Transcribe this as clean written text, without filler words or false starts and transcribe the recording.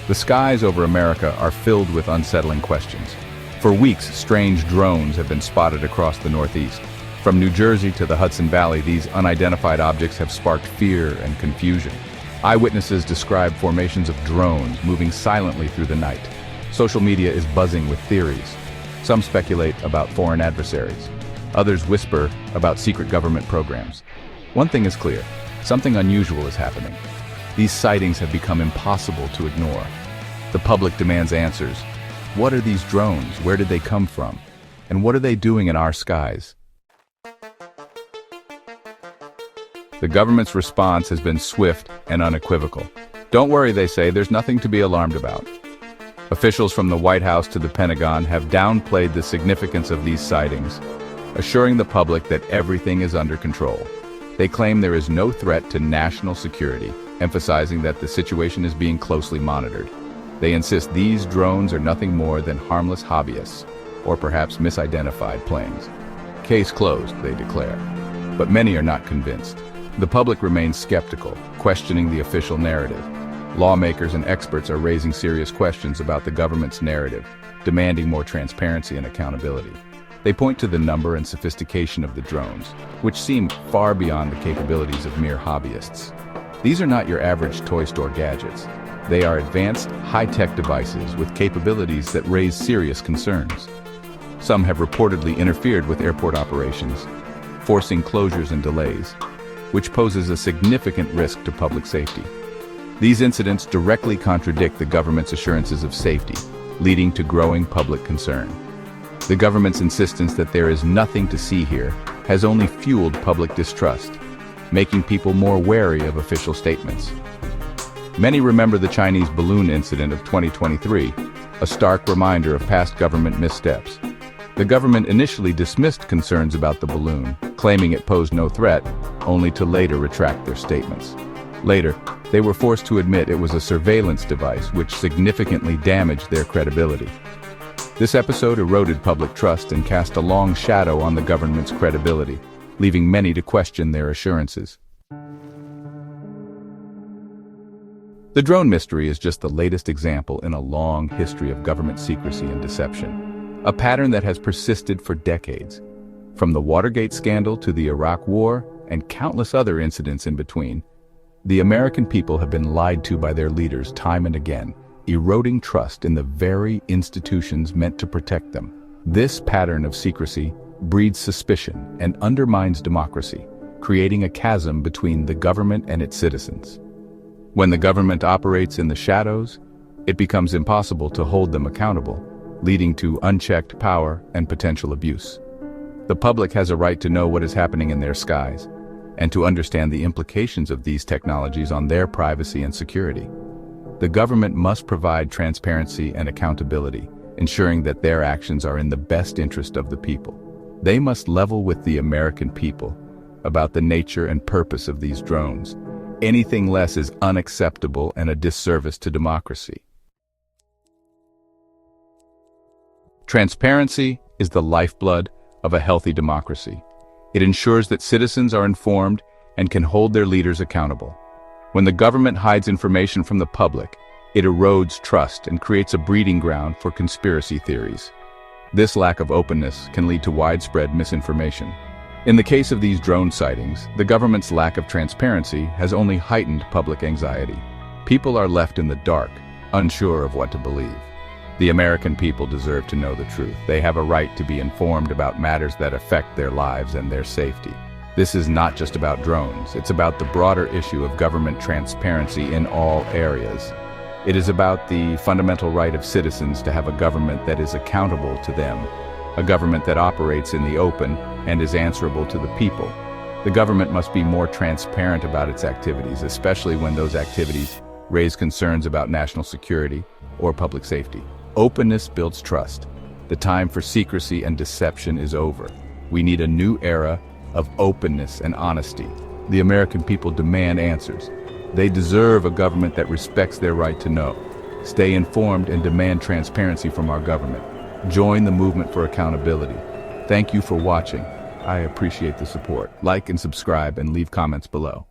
The skies over America are filled with unsettling questions. For weeks, strange drones have been spotted across the Northeast. From New Jersey to the Hudson Valley, these unidentified objects have sparked fear and confusion. Eyewitnesses describe formations of drones moving silently through the night. Social media is buzzing with theories. Some speculate about foreign adversaries. Others whisper about secret government programs. One thing is clear: something unusual is happening. These sightings have become impossible to ignore. The public demands answers. What are these drones? Where did they come from? And what are they doing in our skies? The government's response has been swift and unequivocal. Don't worry, they say, there's nothing to be alarmed about. Officials from the White House to the Pentagon have downplayed the significance of these sightings, assuring the public that everything is under control. They claim there is no threat to national security, emphasizing that the situation is being closely monitored. They insist these drones are nothing more than harmless hobbyists, or perhaps misidentified planes. Case closed, they declare. But many are not convinced. The public remains skeptical, questioning the official narrative. Lawmakers and experts are raising serious questions about the government's narrative, demanding more transparency and accountability. They point to the number and sophistication of the drones, which seem far beyond the capabilities of mere hobbyists. These are not your average toy store gadgets. They are advanced, high-tech devices with capabilities that raise serious concerns. Some have reportedly interfered with airport operations, forcing closures and delays, which poses a significant risk to public safety. These incidents directly contradict the government's assurances of safety, leading to growing public concern. The government's insistence that there is nothing to see here has only fueled public distrust, making people more wary of official statements. Many remember the Chinese balloon incident of 2023, a stark reminder of past government missteps. The government initially dismissed concerns about the balloon, claiming it posed no threat, only to later retract their statements. Later, they were forced to admit it was a surveillance device which significantly damaged their credibility. This episode eroded public trust and cast a long shadow on the government's credibility, leaving many to question their assurances. The drone mystery is just the latest example in a long history of government secrecy and deception, a pattern that has persisted for decades. From the Watergate scandal to the Iraq War and countless other incidents in between, the American people have been lied to by their leaders time and again, eroding trust in the very institutions meant to protect them. This pattern of secrecy breeds suspicion and undermines democracy, creating a chasm between the government and its citizens. When the government operates in the shadows, it becomes impossible to hold them accountable, leading to unchecked power and potential abuse. The public has a right to know what is happening in their skies, and to understand the implications of these technologies on their privacy and security. The government must provide transparency and accountability, ensuring that their actions are in the best interest of the people. They must level with the American people about the nature and purpose of these drones. Anything less is unacceptable and a disservice to democracy. Transparency is the lifeblood of a healthy democracy. It ensures that citizens are informed and can hold their leaders accountable. When the government hides information from the public, it erodes trust and creates a breeding ground for conspiracy theories. This lack of openness can lead to widespread misinformation. In the case of these drone sightings, the government's lack of transparency has only heightened public anxiety. People are left in the dark, unsure of what to believe. The American people deserve to know the truth. They have a right to be informed about matters that affect their lives and their safety. This is not just about drones. It's about the broader issue of government transparency in all areas. It is about the fundamental right of citizens to have a government that is accountable to them, a government that operates in the open and is answerable to the people. The government must be more transparent about its activities, especially when those activities raise concerns about national security or public safety. Openness builds trust. The time for secrecy and deception is over. We need a new era of openness and honesty. The American people demand answers. They deserve a government that respects their right to know. Stay informed and demand transparency from our government. Join the movement for accountability. Thank you for watching. I appreciate the support. Like and subscribe and leave comments below.